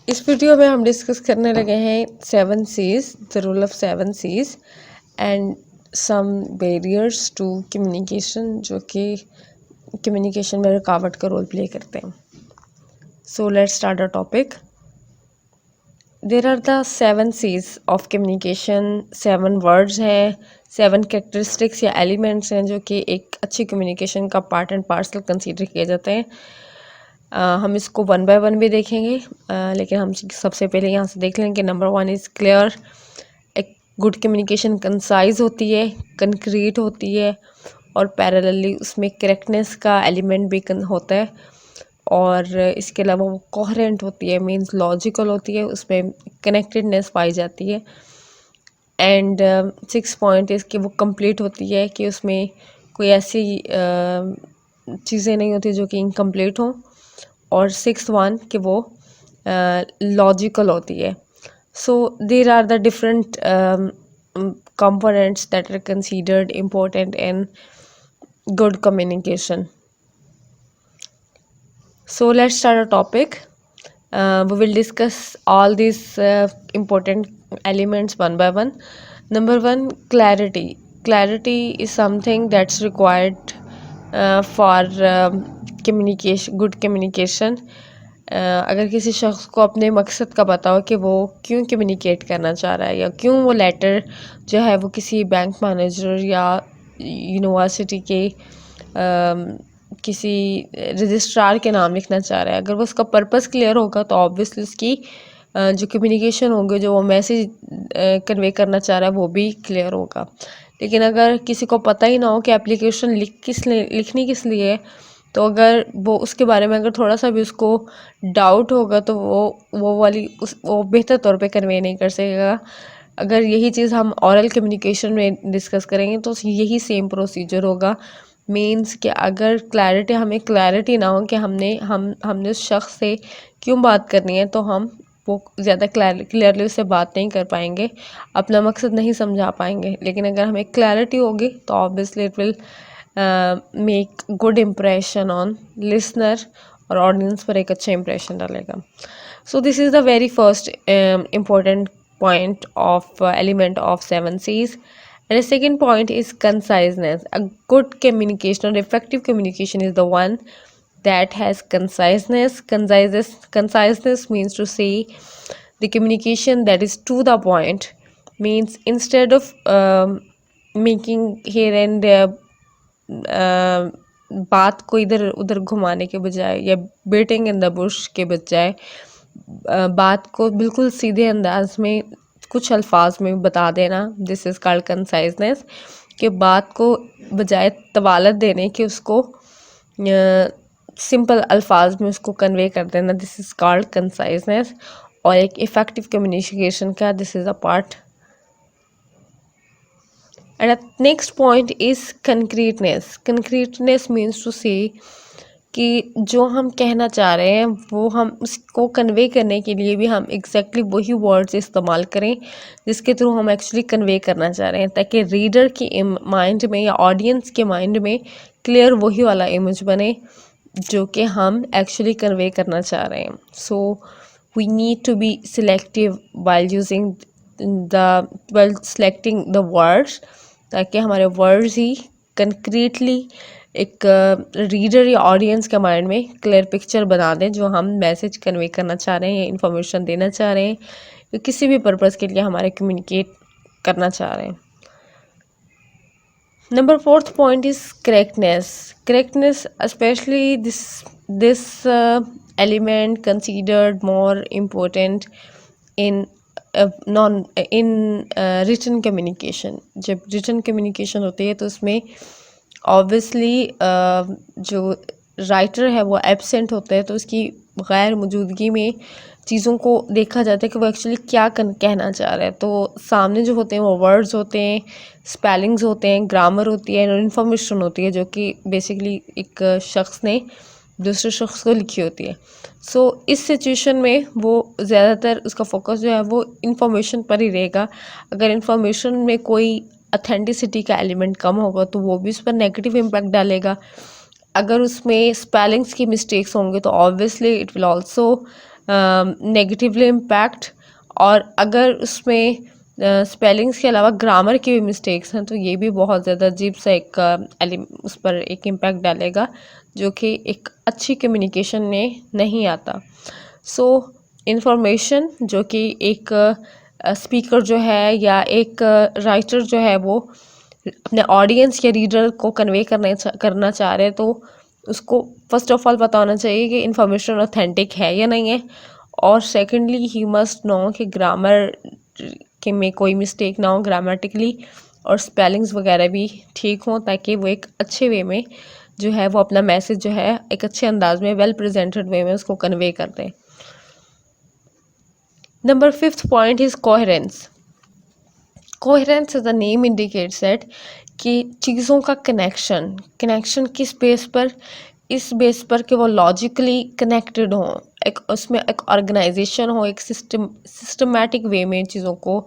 इस वीडियो में हम डिस्कस करने लगे हैं 7 C's, the rule of 7 C's and some barriers to communication जो कि कम्युनिकेशन में रुकावट का रोल प्ले करते हैं। So let's start a topic. There are the 7 C's of communication. 7 words हैं, 7 कैरेक्टरिस्टिक्स या एलिमेंट्स हैं जो कि एक अच्छी कम्युनिकेशन का पार्ट एंड पार्सल कंसीडर किए जाते हैं। हम इसको वन बाय वन भी देखेंगे, लेकिन हम सबसे पहले यहाँ से देख लेंगे। Number 1 is clear. एक गुड कम्युनिकेशन कंसाइज होती है, कंक्रीट होती है और पैरेलली उसमें करेक्टनेस का एलिमेंट भी होता है और इसके अलावा वो कोहेरेंट होती है, मींस लॉजिकल होती है, उसमें कनेक्टेडनेस पाई जाती है। एंड 6 पॉइंट इज़ कि वो कंप्लीट होती है, कि उसमें कोई ऐसी चीज़ें नहीं होती जो कि इनकम्प्लीट हों। और 6th वन कि वो लॉजिकल होती है। So there are the different components that are considered important in good communication. So let's start a topic. We will discuss all these important elements one by one. Number 1, clarity. Clarity is something that's required for communication, good communication. अगर किसी शख्स को अपने मकसद का पता हो कि वो क्यों कम्युनिकेट करना चाह रहा है या क्यों वो लेटर जो है वो किसी बैंक मैनेजर या यूनिवर्सिटी के किसी रजिस्ट्रार के नाम लिखना चाह रहा है, अगर वो उसका पर्पस क्लियर होगा तो ऑब्वियसली उसकी जो कम्युनिकेशन होंगे, जो वो मैसेज कन्वे करना चाह रहा है वो भी क्लियर होगा। लेकिन अगर किसी को पता ही ना हो कि एप्लीकेशन लिखनी किस लिए है, तो अगर वो उसके बारे में अगर थोड़ा सा भी उसको डाउट होगा तो वो बेहतर तौर पे कन्वे नहीं कर सकेगा। अगर यही चीज़ हम ऑरल कम्युनिकेशन में डिस्कस करेंगे तो यही सेम प्रोसीजर होगा। मीन्स कि अगर हमें क्लैरिटी ना हो कि हमने उस शख्स से क्यों बात करनी है, तो हम वो ज़्यादा क्लियरली उससे बात नहीं कर पाएंगे, अपना मकसद नहीं समझा पाएंगे। लेकिन अगर हमें क्लैरिटी होगी तो obviously it will make good impression on listener और ऑडियंस पर एक अच्छा इम्प्रेशन डालेगा। So this is the very first important point of element of 7 C's. And the second point is conciseness. A good communication or effective communication is the one that has conciseness. Conciseness means to say the communication that is to the point, means instead of making here and बात को इधर उधर घुमाने के बजाय या beating in the bush के बजाय बात को बिल्कुल सीधे अंदाज में कुछ अल्फाज में बता देना। This is called conciseness. कि बात को बजाय तवालत देने के उसको सिंपल अल्फाज में उसको कन्वे कर देना, दिस इज़ कॉल्ड कंसाइजनेस। और एक इफ़ेक्टिव कम्युनिकेशन का this is a part. And next point is concreteness. Concreteness means to say कि जो हम कहना चाह रहे हैं वो हम उसको कन्वे करने के लिए भी हम एग्जैक्टली वही वर्ड्स इस्तेमाल करें जिसके थ्रू हम एक्चुअली कन्वे करना चाह रहे हैं, ताकि रीडर की माइंड में या ऑडियंस के माइंड में क्लियर वही वाला इमेज बने जो कि हम एक्चुअली कन्वे करना चाह रहे हैं। So we need to be selective while selecting the words, ताकि हमारे वर्ड्स ही कंक्रीटली एक रीडर या ऑडियंस के माइंड में क्लियर पिक्चर बना दें जो हम मैसेज कन्वे करना चाह रहे हैं या इन्फॉर्मेशन देना चाह रहे हैं या किसी भी पर्पज़ के लिए हमारे कम्युनिकेट करना चाह रहे हैं। Number 4th point is correctness. Correctness, especially this element considered more important in written communication. जब written communication होती है तो उसमें ऑब्वियसली जो राइटर है वो एब्सेंट होता है, तो उसकी गैर मौजूदगी में चीज़ों को देखा जाता है कि वो एक्चुअली क्या कहना चाह रहा है। तो सामने जो होते हैं वो वर्ड्स होते हैं, स्पेलिंग्स होते हैं, ग्रामर होती है और इन्फॉर्मेशन होती है जो कि बेसिकली एक शख्स ने दूसरे शख्स को लिखी होती है। सो इस सिचुएशन में वो ज़्यादातर उसका फोकस जो है वो इन्फॉर्मेशन पर ही रहेगा। अगर इन्फॉर्मेशन में कोई ऑथेंटिसिटी का एलिमेंट कम होगा तो वो भी उस पर नेगेटिव इम्पैक्ट डालेगा। अगर उसमें स्पेलिंग्स की मिस्टेक्स होंगे तो obviously it will also negatively impact, और अगर उसमें स्पेलिंग्स के अलावा ग्रामर की भी मिस्टेक्स हैं तो ये भी बहुत ज़्यादा अजीब सा एक उस पर एक इम्पैक्ट डालेगा, जो कि एक अच्छी कम्युनिकेशन में नहीं आता। सो इंफॉर्मेशन जो कि एक स्पीकर जो है या एक राइटर जो है वो अपने ऑडियंस या रीडर को कन्वे करना चाह रहे हैं, तो उसको फर्स्ट ऑफ ऑल पता होना चाहिए कि इंफॉर्मेशन ऑथेंटिक है या नहीं है, और सेकेंडली ही मस्ट नो कि ग्रामर के में कोई मिस्टेक ना हो ग्रामेटिकली, और स्पेलिंग्स वगैरह भी ठीक हों, ताकि वो एक अच्छे वे में जो है वो अपना मैसेज जो है एक अच्छे अंदाज में वेल प्रेजेंटेड वे में उसको कन्वे कर दें। Number 5th point is coherence. Coherence as the name indicates that कि चीज़ों का कनेक्शन किस बेस पर, इस बेस पर कि वो लॉजिकली कनेक्टेड हों, एक उसमें एक ऑर्गेनाइजेशन हो, एक सिस्टमैटिक वे में चीज़ों को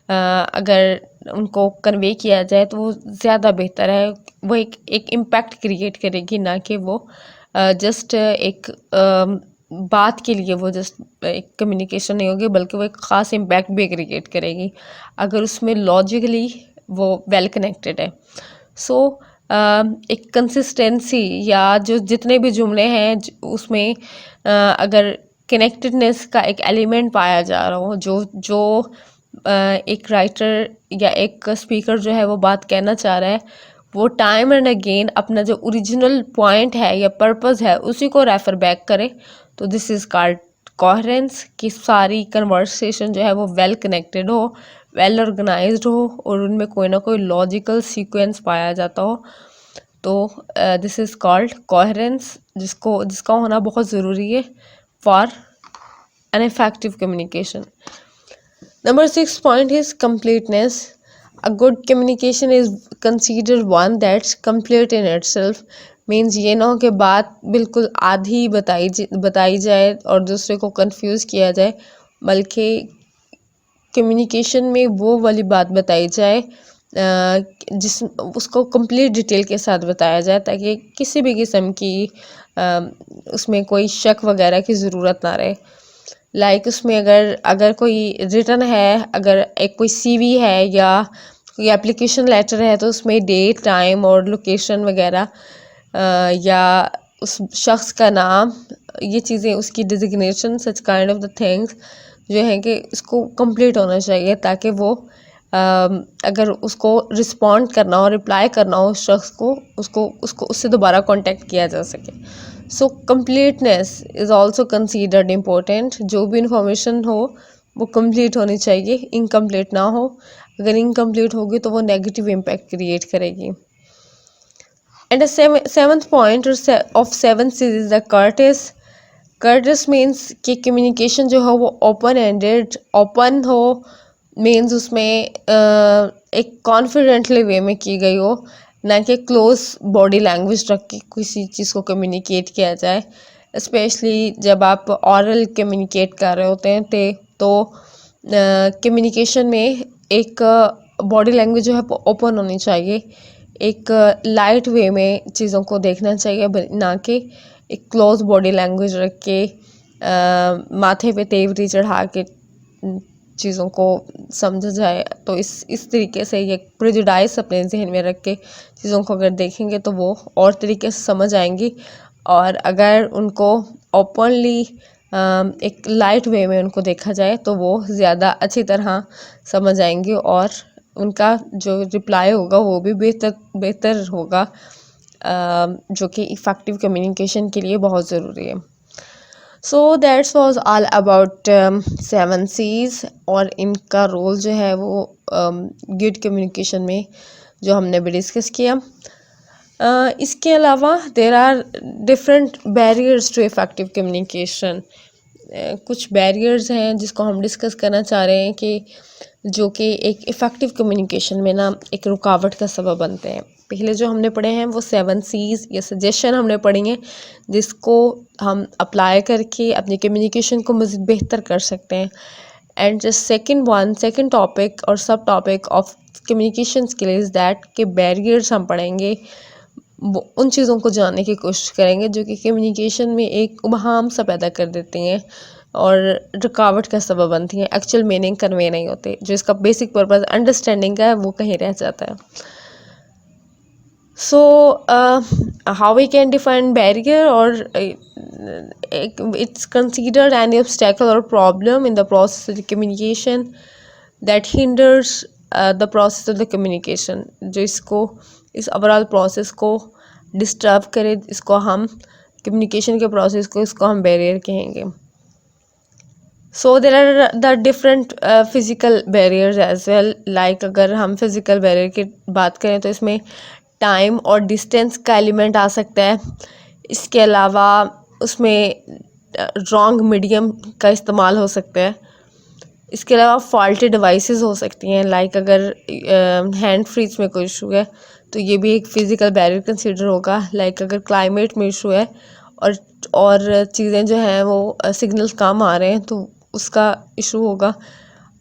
अगर उनको कन्वे किया जाए तो वो ज़्यादा बेहतर है। वो एक इम्पैक्ट क्रिएट करेगी, ना कि वो जस्ट एक बात के लिए वो जस्ट एक कम्युनिकेशन नहीं होगी, बल्कि वो एक ख़ास इम्पैक्ट भी क्रिएट करेगी अगर उसमें लॉजिकली वो वेल कनेक्टेड है। सो एक कंसिस्टेंसी या जो जितने भी जुमले हैं उसमें अगर कनेक्टेडनेस का एक एलिमेंट पाया जा रहा हो, जो एक राइटर या एक स्पीकर जो है वो बात कहना चाह रहा है, वो टाइम एंड अगेन अपना जो ओरिजिनल पॉइंट है या पर्पस है उसी को रेफर बैक करे, तो दिस इज़ कॉल्ड कोहेरेंस, कि सारी कन्वर्सेशन जो है वो वेल कनेक्टेड हो, वेल ऑर्गेनाइज्ड हो, और उनमें कोई ना कोई लॉजिकल सीक्वेंस पाया जाता हो, तो दिस इज़ कॉल्ड कोहेरेंस, जिसका होना बहुत ज़रूरी है for an effective communication. Number 6 point is completeness. A good communication is considered one that's complete in itself. Means ये ना हो कि बात बिल्कुल आधी बताई जाए और दूसरे को कंफ्यूज किया जाए, बल्कि कम्युनिकेशन में वो वाली बात बताई जाए जिस उसको कंप्लीट डिटेल के साथ बताया जाए, ताकि किसी भी किस्म की उसमें कोई शक वगैरह की ज़रूरत ना रहे। लाइक उसमें अगर कोई रिटर्न है, अगर एक कोई सीवी है या कोई एप्लीकेशन लेटर है, तो उसमें डेट, टाइम और लोकेशन वगैरह या उस शख्स का नाम, ये चीज़ें, उसकी designation, such kind of the things जो है कि इसको कंप्लीट होना चाहिए, ताकि वो अगर उसको रिस्पॉन्ड करना हो, रिप्लाई करना हो उस शख्स को, उसको उससे दोबारा कांटेक्ट किया जा सके। So completeness is also considered important. जो भी इंफॉर्मेशन हो वो कंप्लीट होनी चाहिए, इनकम्प्लीट ना हो। अगर इनकम्प्लीट होगी तो वो नेगेटिव इम्पैक्ट क्रिएट करेगी। And the seventh point of 7 C's is the Curtis. Curtis means कि कम्युनिकेशन जो हो वो ओपन एंडेड, ओपन हो मीन्स उसमें एक कॉन्फिडेंटली वे में की गई हो, ना कि क्लोज बॉडी लैंग्वेज रख के किसी चीज़ को कम्युनिकेट किया जाए। स्पेशली जब आप ऑरल कम्युनिकेट कर रहे होते हैं तो कम्युनिकेशन में एक बॉडी लैंग्वेज जो है ओपन होनी चाहिए, एक लाइट वे में चीज़ों को देखना चाहिए, ना कि एक क्लोज बॉडी लैंग्वेज रख के माथे पे तेवरी चढ़ा के चीज़ों को समझा जाए। तो इस तरीके से ये प्रेजुडाइज अपने जहन में रख के चीज़ों को अगर देखेंगे तो वो और तरीके से समझ आएंगी, और अगर उनको ओपनली एक लाइट वे में उनको देखा जाए तो वो ज़्यादा अच्छी तरह समझ आएंगी, और उनका जो रिप्लाई होगा वो भी बेहतर होगा, जो कि इफ़ेक्टिव कम्युनिकेशन के लिए बहुत ज़रूरी है। So that's was all about 7 C's और इनका रोल जो है वो गुड कम्युनिकेशन में जो हमने भी डिस्कस किया। इसके अलावा there are different barriers to effective communication. कुछ बैरियर्स हैं जिसको हम डिस्कस करना चाह रहे हैं कि जो कि एक इफ़ेक्टिव कम्युनिकेशन में ना एक रुकावट का सबब बनते हैं। पहले जो हमने पढ़े हैं वो 7 C's या सजेशन हमने पढ़ी हैं, जिसको हम अप्लाई करके अपनी कम्युनिकेशन को मज़ीद बेहतर कर सकते हैं। एंड द सेकंड टॉपिक और सब topic of communication skills that के बैरियर्स हम पढ़ेंगे, वो उन चीज़ों को जानने की कोशिश करेंगे जो कि कम्युनिकेशन में एक उबहाम सा पैदा कर देती हैं, और रुकावट का सबब बनती हैं, एक्चुअल मीनिंग कन्वे नहीं होते, जो इसका बेसिक पर्पस अंडरस्टैंडिंग का है वो कहीं रह जाता है। So how we can define barrier, or it's considered any obstacle or problem in the process of the communication that hinders the process of the communication, जो इसको इस ओवरऑल प्रोसेस को डिस्टर्ब करे, इसको हम कम्युनिकेशन के प्रोसेस को इसको हम बैरियर कहेंगे। So there are the different physical barriers as well, like अगर हम फिज़िकल बैरियर की बात करें तो इसमें टाइम और डिस्टेंस का एलिमेंट आ सकता है। इसके अलावा उसमें रॉन्ग मीडियम का इस्तेमाल हो सकता है। इसके अलावा फॉल्टी डिवाइसेस हो सकती हैं, लाइक अगर हैंड फ्रीज में कोई इशू है तो ये भी एक फ़िज़िकल बैरियर कंसीडर होगा। लाइक अगर क्लाइमेट में इशू है और चीज़ें जो हैं वो सिग्नल्स कम आ रहे हैं तो उसका इशू होगा।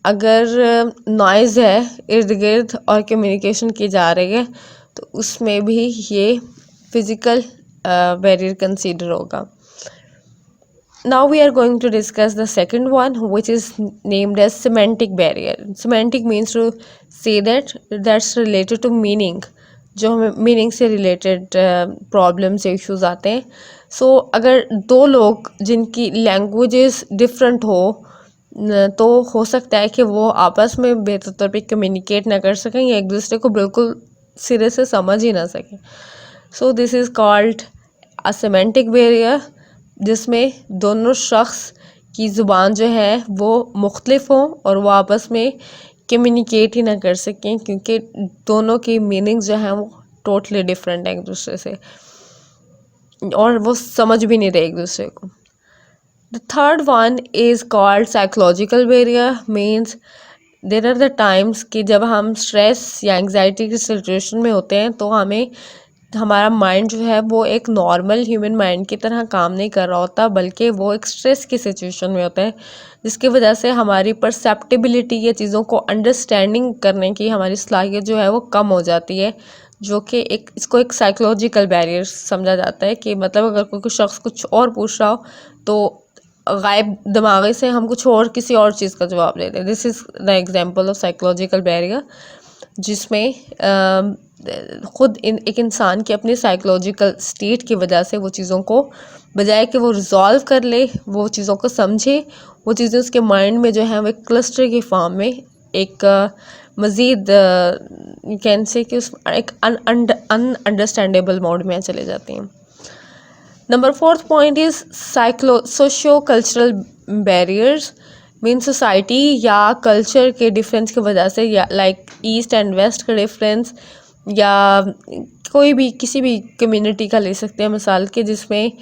अगर नॉइज़ है इर्द गिर्द और कम्युनिकेशन की जा रही है तो उसमें भी ये फिज़िकल बैरियर कंसीडर होगा। Now we are going to discuss the second one, which is named as semantic barrier. Semantic means to say that that's related to meaning, जो हमें मीनिंग से रिलेटेड प्रॉब्लम्स या इश्यूज आते हैं। सो अगर दो लोग जिनकी लैंग्वेजेस डिफरेंट हो तो हो सकता है कि वो आपस में बेहतर तौर पे कम्युनिकेट ना कर सकें या एक दूसरे को बिल्कुल सिरे से समझ ही ना सकें। So this is called a semantic barrier, जिसमें दोनों शख्स की ज़ुबान जो है वो मुख्तलिफ हों और वो आपस में कम्युनिकेट ही ना कर सकें, क्योंकि दोनों की मीनिंग्स जो हैं वो टोटली डिफरेंट है एक दूसरे से और वो समझ भी नहीं रहे एक दूसरे को। The third one is called psychological barrier. Means there are the times कि जब हम स्ट्रेस या एंग्जाइटी की सिचुएशन में होते हैं तो हमारा माइंड जो है वो एक नॉर्मल ह्यूमन माइंड की तरह काम नहीं कर रहा होता, बल्कि वो एक स्ट्रेस की सिचुएशन में होता है, जिसकी वजह से हमारी परसेप्टिबिलिटी या चीज़ों को अंडरस्टैंडिंग करने की हमारी सलाहियत जो है वो कम हो जाती है, जो कि इसको एक साइकोलॉजिकल बैरियर समझा जाता है। कि मतलब अगर कोई शख्स कुछ और पूछ रहा हो तो गायब दिमागी से हम कुछ और किसी और चीज़ का जवाब दे दें। This is the example of psychological barrier, जिसमें ख़ुद एक इंसान की अपनी साइकोलॉजिकल स्टेट की वजह से वो चीज़ों को बजाय कि वो रिजॉल्व कर ले, वो चीज़ों को समझे, वो चीज़ें उसके माइंड में जो है वो एक क्लस्टर की फॉर्म में एक मज़ीद यू कैन से कि उस एक अनअंडरस्टैंडेबल मोड में चले जाती हैं। Number fourth point is socio cultural barriers. Mean society या कल्चर के डिफरेंस की वजह से, या लाइक ईस्ट एंड वेस्ट का डिफरेंस, या कोई भी किसी भी कम्युनिटी का ले सकते हैं मिसाल के, जिसमें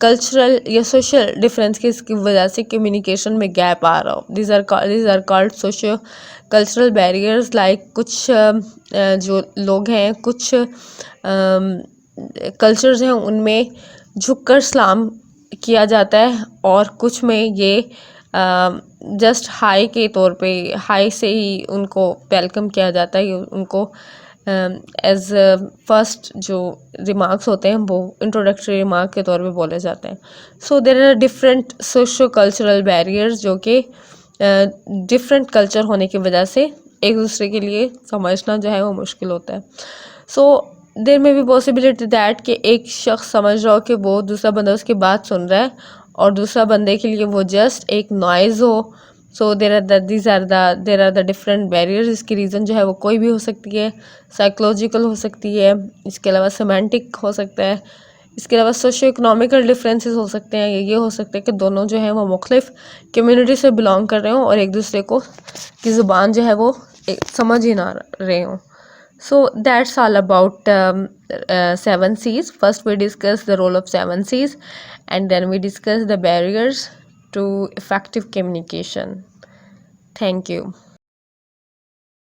कल्चरल या सोशल डिफरेंस की वजह से कम्युनिकेशन में गैप आ रहा हो। These are called socio cultural barriers. Like कुछ जो लोग हैं, कुछ कल्चर्स हैं उनमें झुककर सलाम किया जाता है और कुछ में ये जस्ट हाई के तौर पे, हाई से ही उनको वेलकम किया जाता है। उनको एज फर्स्ट जो रिमार्क्स होते हैं वो इंट्रोडक्टरी रिमार्क के तौर पे बोले जाते हैं। So there are different socio cultural barriers, जो कि डिफरेंट कल्चर होने की वजह से एक दूसरे के लिए समझना जो है वो मुश्किल होता है। सो देयर में भी पॉसिबिलिटी दैट कि एक शख्स समझ रहा हो कि वो दूसरा बंदा उसकी बात सुन रहा है और दूसरा बंदे के लिए वो जस्ट एक नॉइज़ हो। So there are the different barriers. इसकी रीज़न जो है वो कोई भी हो सकती है, साइकोलॉजिकल हो सकती है, इसके अलावा सेमेंटिक हो सकता है, इसके अलावा सोशो इकोनॉमिकल डिफरेंसेस हो सकते हैं। ये हो सकता है कि दोनों जो हैं वो मुख्तलिफ कम्युनिटी से बिलोंग कर रहे हों और एक दूसरे को की ज़ुबान जो है वो समझ ही ना रहे हों। So that's all about 7 C's. First we discuss the role of 7 C's and then we discuss the barriers to effective communication. Thank you.